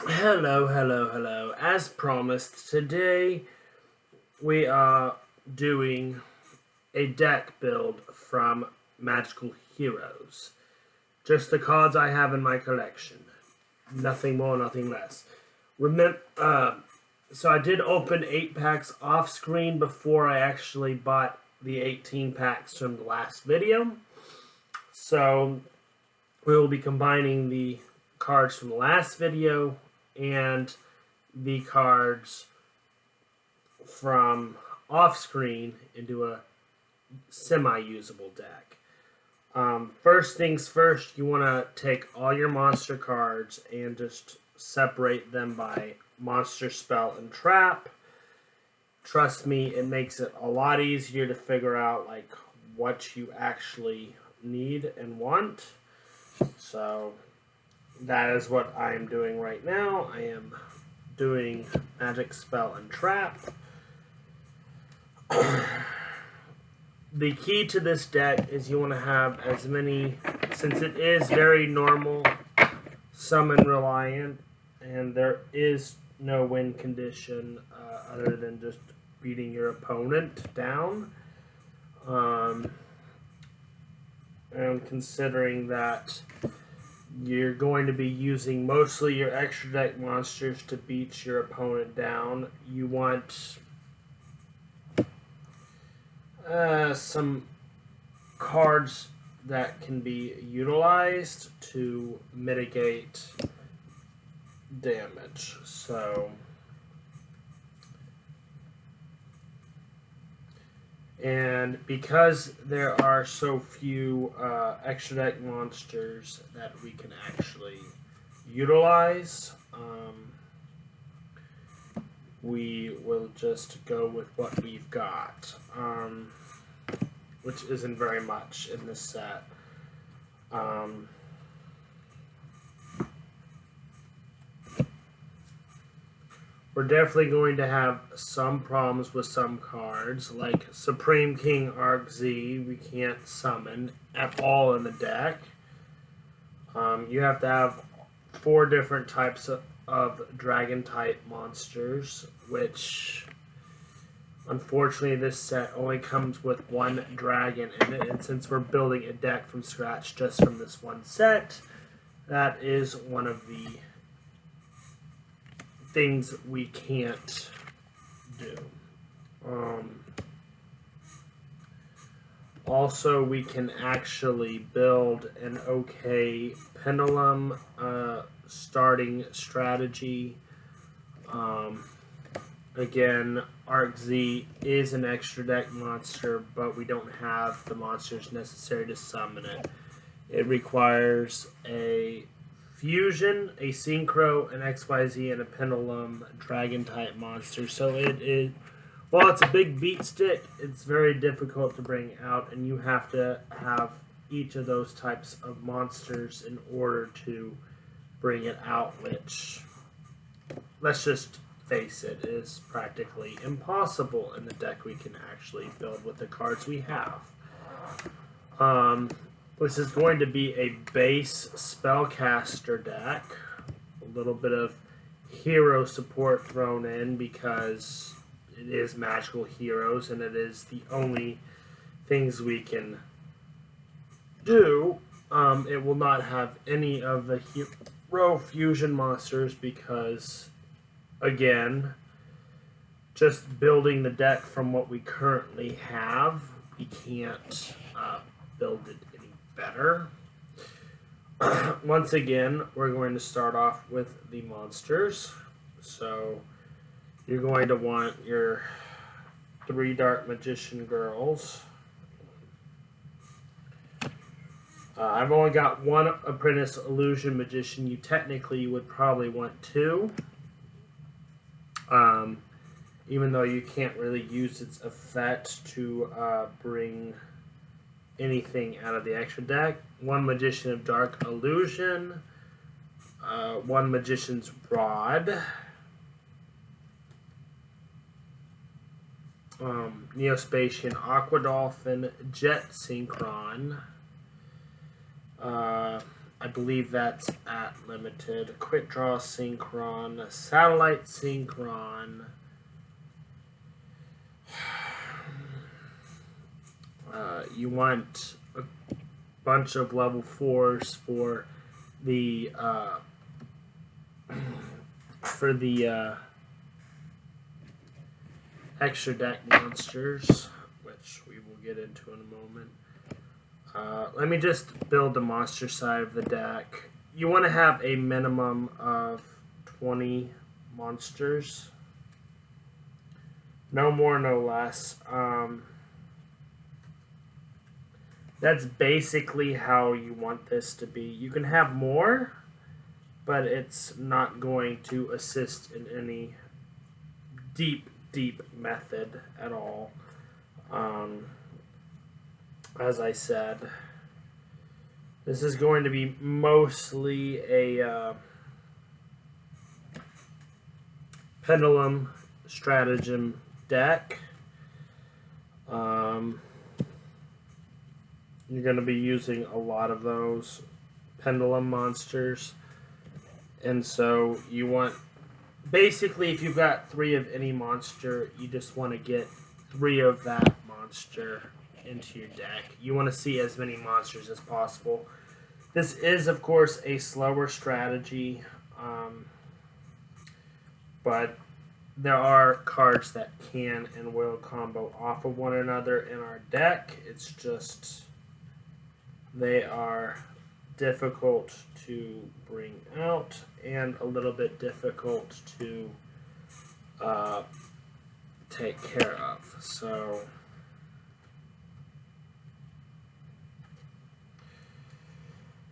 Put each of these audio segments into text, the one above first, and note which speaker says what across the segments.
Speaker 1: Hello, hello, hello. As promised, today we are doing a deck build from Magical Heroes. Just the cards I have in my collection. Nothing more, nothing less. So I did open 8 packs off screen before I actually bought the 18 packs from the last video. So we will be combining the cards from the last video and the cards from off screen into a semi-usable deck. First things first, you want to take all your monster cards and just separate them by monster, spell, and trap. Trust me, it makes it a lot easier to figure out like what you actually need and want. So that is what I am doing right now. I am doing magic, spell, and trap. The key to this deck is you want to have as many, since it is very normal summon reliant, and there is no win condition other than just beating your opponent down. And considering that you're going to be using mostly your extra deck monsters to beat your opponent down, you want some cards that can be utilized to mitigate damage. And because there are so few extra deck monsters that we can actually utilize, we will just go with what we've got, which isn't very much in this set. We're definitely going to have some problems with some cards, like Supreme King Arc Z, we can't summon at all in the deck. You have to have 4 different types of dragon-type monsters, which unfortunately this set only comes with 1 dragon in it, and since we're building a deck from scratch just from this one set, that is one of the things we can't do. Also, we can actually build an okay pendulum starting strategy. Again, Arc Z is an extra deck monster, but we don't have the monsters necessary to summon it. It requires a fusion, a synchro, an XYZ, and a pendulum dragon type monster. So it is, while it's a big beat stick, it's very difficult to bring out, and you have to have each of those types of monsters in order to bring it out, which, let's just face it, is practically impossible in the deck we can actually build with the cards we have. This is going to be a base spellcaster deck. A little bit of hero support thrown in because it is Magical Heroes and it is the only things we can do. It will not have any of the hero fusion monsters because, again, just building the deck from what we currently have, we can't build it any better. Once again, we're going to start off with the monsters. So you're going to want your 3 Dark Magician Girls. I've only got 1 Apprentice Illusion Magician. You technically would probably want 2. Even though you can't really use its effect to bring anything out of the extra deck. 1 Magician of Dark Illusion, 1 Magician's Rod, Neospatian Aqua Dolphin, Jet Synchron. I I believe that's at limited. Quick Draw Synchron, Satellite Synchron. You want a bunch of level 4s for the extra deck monsters, which we will get into in a moment. Let me just build the monster side of the deck. You want to have a minimum of 20 monsters. No more, no less. That's basically how you want this to be. You can have more, but it's not going to assist in any deep method at all. As I said, this is going to be mostly a pendulum stratagem deck. You're going to be using a lot of those pendulum monsters, and so you want, basically, if you've got 3 of any monster, you just want to get 3 of that monster into your deck. You want to see as many monsters as possible. This is, of course, a slower strategy, but there are cards that can and will combo off of one another in our deck. It's just they are difficult to bring out and a little bit difficult to take care of. So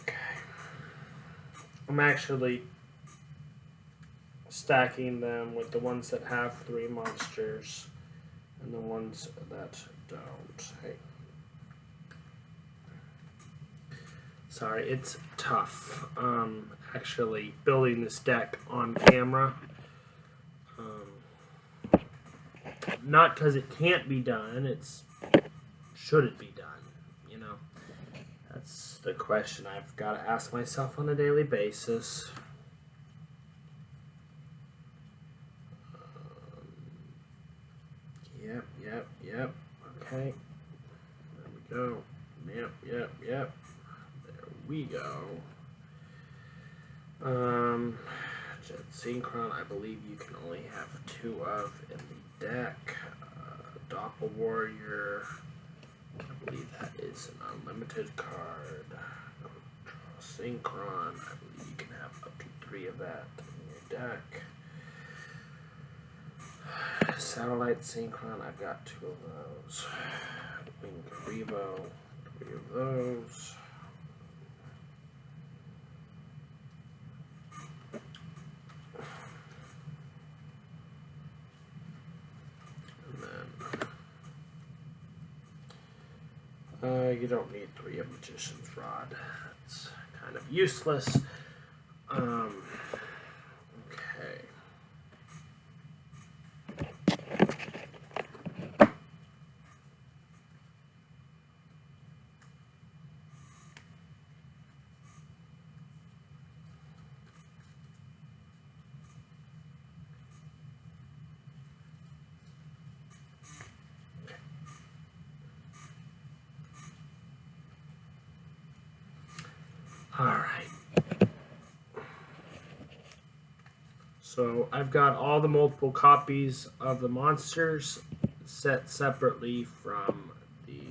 Speaker 1: okay, I'm actually stacking them with the ones that have 3 monsters and the ones that don't. Hey. Sorry, it's tough actually building this deck on camera. Not because it can't be done, it's should it be done, you know? That's the question I've got to ask myself on a daily basis. Yep. Okay. There we go. Yep. There we go. Jet Synchron, I believe you can only have 2 of in the deck. Doppel Warrior, I believe that is an unlimited card. Synchron, I believe you can have up to 3 of that in your deck. Satellite Synchron, I've got 2 of those. Wingarrivo, 3 of those. You don't need 3 of Magician's Rod. It's kind of useless. Okay. Alright. So I've got all the multiple copies of the monsters set separately from the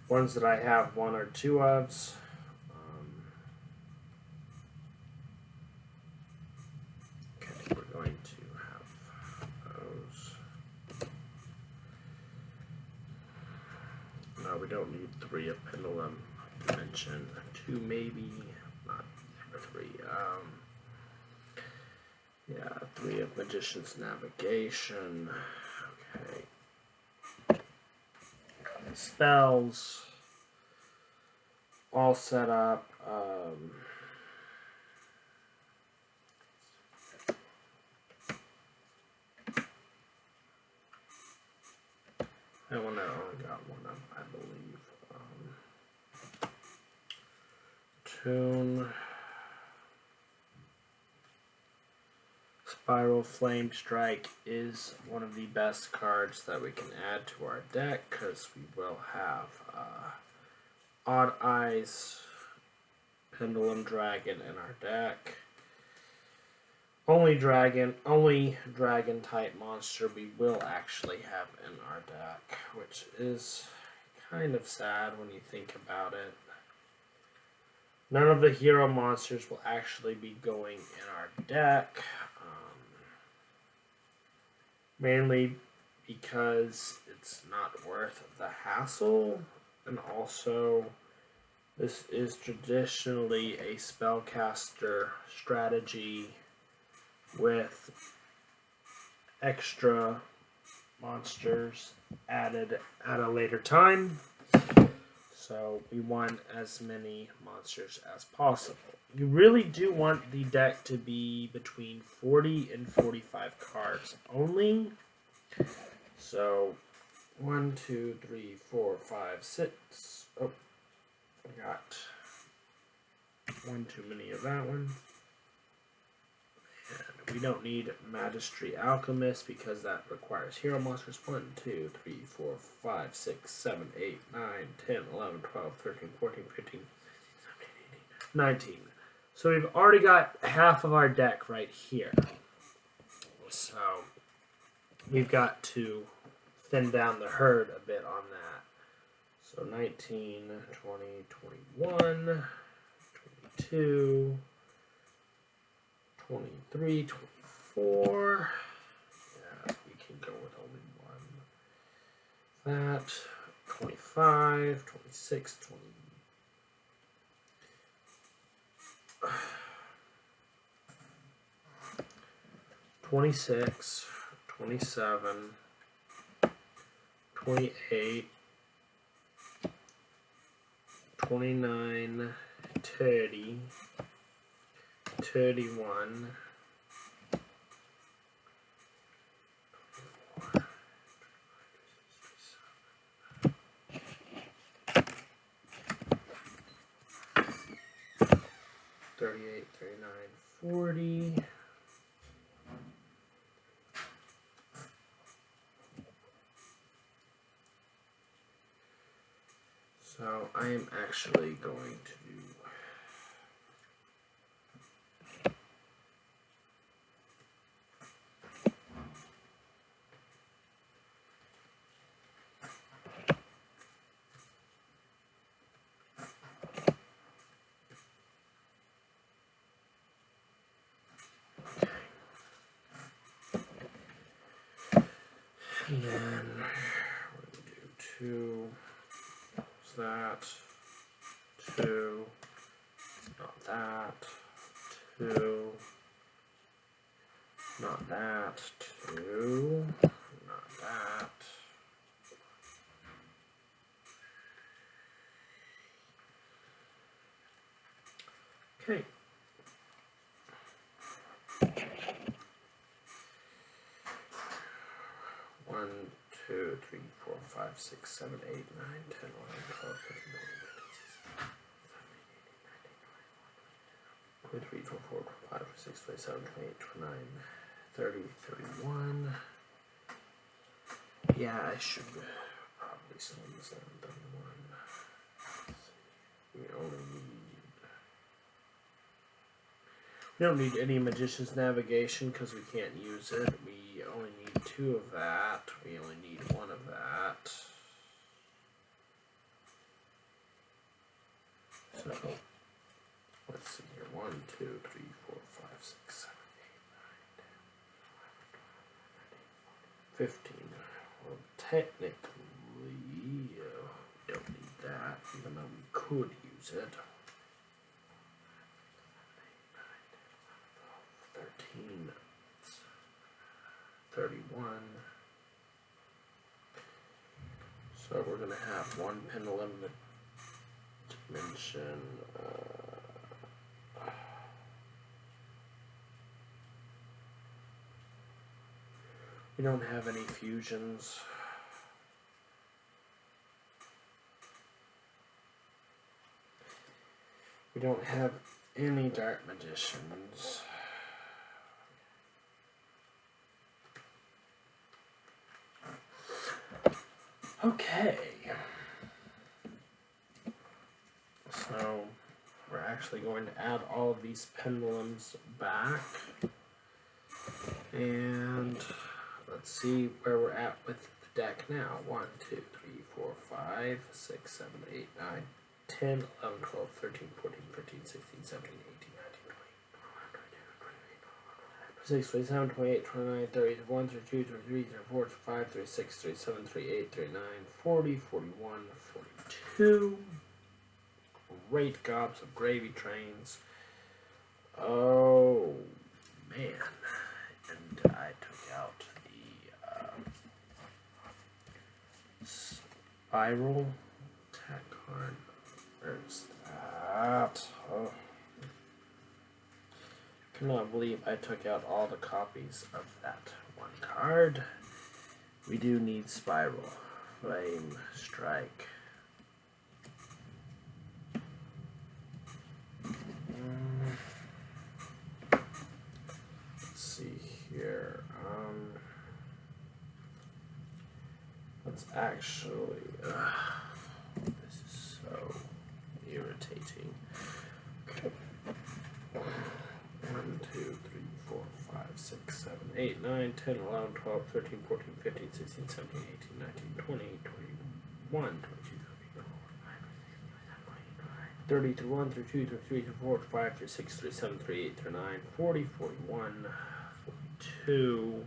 Speaker 1: ones that I have 1 or 2 of. Okay, we're going to have those. No, we don't need 3 of Pendulum Dimension. 2 maybe, not 3. Yeah, 3 of Magician's Navigation. Okay. Spells. All set up. That one I only got 1 of, I believe. Tune. Spiral Flame Strike is one of the best cards that we can add to our deck because we will have Odd Eyes, Pendulum Dragon in our deck. Only dragon type monster we will actually have in our deck, which is kind of sad when you think about it. None of the hero monsters will actually be going in our deck. Mainly because it's not worth the hassle, and also this is traditionally a spellcaster strategy with extra monsters added at a later time. So we want as many monsters as possible. You really do want the deck to be between 40 and 45 cards only. So 1, 2, 3, 4, 5, 6. Oh, I got one too many of that one. And we don't need Magistry Alchemist because that requires hero monsters. 1, 2, 3, 4, 5, 6, 7, 8, 9, 10, 11, 12, 13, 14, 15, 19. So we've already got half of our deck right here. So we've got to thin down the herd a bit on that. So 19, 20, 21, 22, 23, 24. Yeah, we can go with only one. That, 25, 26, 26, 27, 28, 29, 30, 31, 38, 39, 40. So I am actually going to do and then we're going to do 2. What's that? 2. Not that. 2. Not that. 2. Not that. Okay. One, 2, 3, 4, 5, 6, 7, 8, 9, 10, 11, 12, 13, 14, 15, 16, 17, 18, 19, 20, 21, 22, 23, 24, 25, 26, 27, 28, 29, 30, 31. Yeah, I should probably sum this down to 31. We don't need any Magician's Navigation because we can't use it. We only need 2 of that. We only need 1 of that. So let's see here. 1, 2, 3, 4, 5, 6, 7, 8, 9, 10, 11, 12, 13, 14, 15. Well, technically, we don't need that, even though we could use it. 13, 31. So we're going to have 1 Pendulum Dimension. We don't have any fusions. We We don't have any Dark Magicians. Okay. So we're actually going to add all of these pendulums back. And let's see where we're at with the deck now. 1, 2, 3, 4, 5, 6, 7, 8, 9, 10, 11, 12, 13, 14, 15, 16, 17, 18, 19, 20, 27, 28, 29, 30, 31, 32, 33, 34, 35, 36, 37, 38, 39, 40, 41, 42. Great gobs of gravy trains. Oh, man. And I took out the spiral tack card. Where's that? Oh. Cannot believe I took out all the copies of that one card. We do need Spiral Flame Strike. Let's see here. Let's actually. This is so irritating. Okay. 1, 2, 3, 4, 5, 6, 7, 8, 9, 10, 11, 12, 13, 14, 15, 16, 17, 18, 19, 20, 21, 22, 30, 31, 32, 33, 34, 35, 36, 37, 38, 39, 40, 41, 42.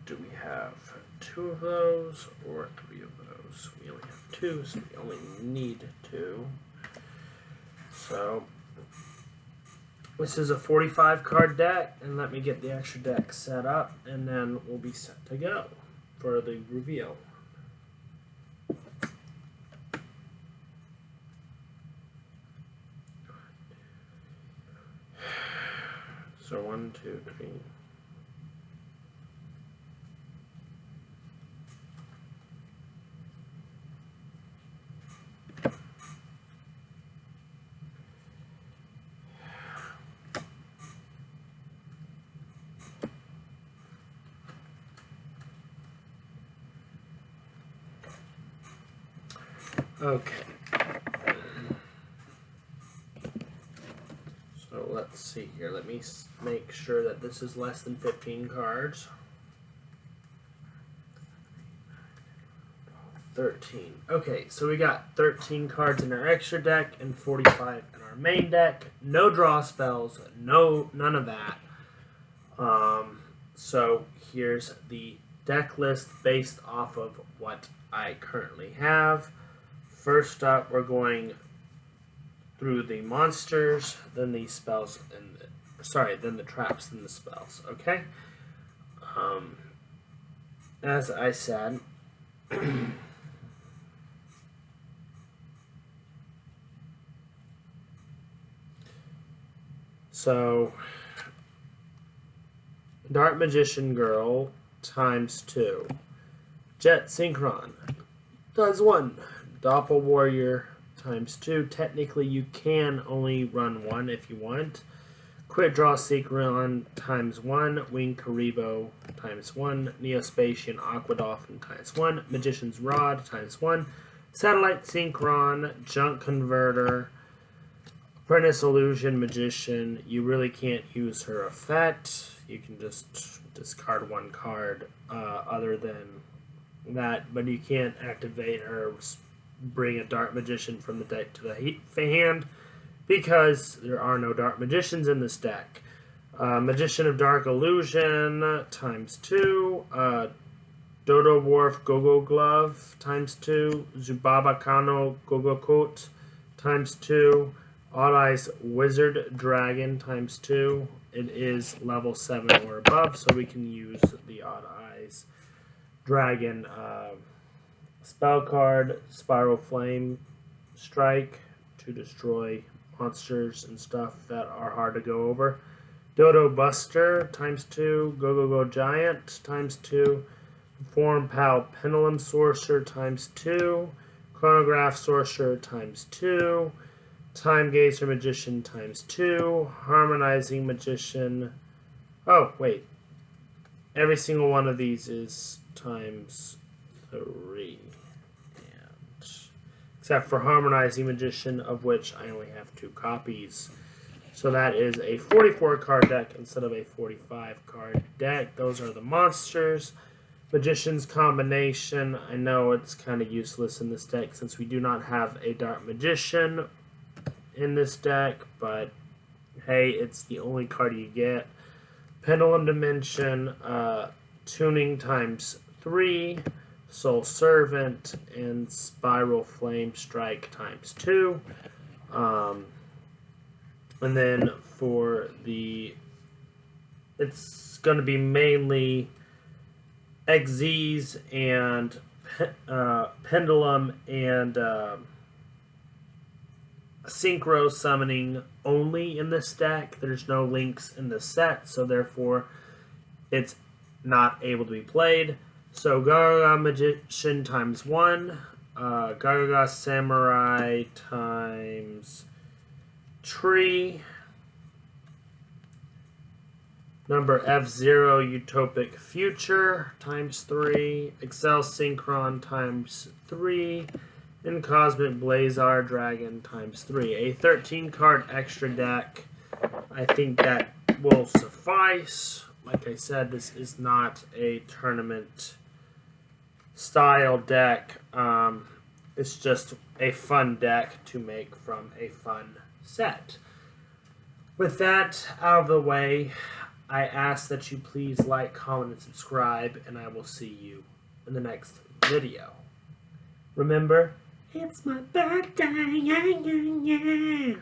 Speaker 1: Do we have 2 of those or 3 of those? We only have 2, so we only need 2. So this is a 45 card deck, and let me get the extra deck set up, and then we'll be set to go for the reveal. So 1, 2, 3. Okay. So let's see here. Let me make sure that this is less than 15 cards. 13. Okay, so we got 13 cards in our extra deck and 45 in our main deck. No draw spells, none of that. So here's the deck list based off of what I currently have. First up, we're going through the monsters, then the spells, and then the traps, then the spells. Okay. As I said, so Dark Magician Girl times 2, Jet Synchron does 1. Doppel Warrior times 2. Technically, you can only run 1 if you want. Quit Draw Synchron times 1. Wing Karibo times 1. Neospatian Aqua Dolphin times 1. Magician's Rod times 1. Satellite Synchron, Junk Converter, Apprentice Illusion Magician. You really can't use her effect. You can just discard 1 card other than that, but you can't activate her. Bring a Dark Magician from the deck to the hand because there are no Dark Magicians in this deck. Magician of Dark Illusion times 2. Dodo Wharf Gogo Glove times 2. Zubaba Kano Gogo Coat times 2. Odd Eyes Wizard Dragon times 2. It is level 7 or above, so we can use the Odd Eyes Dragon spell card, Spiral Flame Strike, to destroy monsters and stuff that are hard to go over. Dodo Buster times 2, Go Giant times 2, Form Pal Pendulum Sorcerer times 2, Chronograph Sorcerer times 2, Time Gazer Magician times 2, Harmonizing Magician. Oh, wait. Every single one of these is times 3. And except for Harmonizing Magician, of which I only have 2 copies. So that is a 44 card deck instead of a 45 card deck. Those are the monsters. Magician's Combination. I know it's kind of useless in this deck since we do not have a Dark Magician in this deck, but hey, it's the only card you get. Pendulum Dimension, Tuning times 3, Soul Servant, and Spiral Flame Strike times 2. And then for it's going to be mainly Xyz and Pendulum and Synchro Summoning only in this deck. There's no links in the set, so therefore it's not able to be played. So Gargaga Magician times 1, Gargaga Samurai times Tree, Number F0 Utopic Future times 3, Excel Synchron times 3, and Cosmic Blazar Dragon times 3. A 13 card extra deck. I think that will suffice. Like I said, this is not a tournament style deck. It's just a fun deck to make from a fun set. With that out of the way, I ask that you please like, comment, and subscribe, and I will see you in the next video. Remember, it's my birthday, yeah.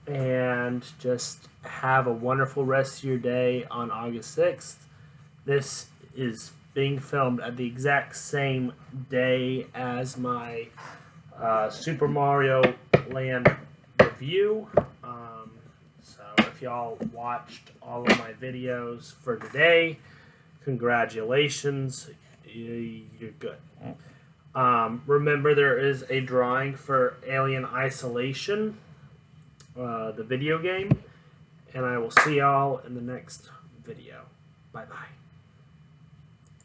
Speaker 1: And just have a wonderful rest of your day on August 6th. This is being filmed at the exact same day as my Super Mario Land review. So if y'all watched all of my videos for today, congratulations, you're good. Remember, there is a drawing for Alien Isolation, the video game, and I will see y'all in the next video. Bye-bye.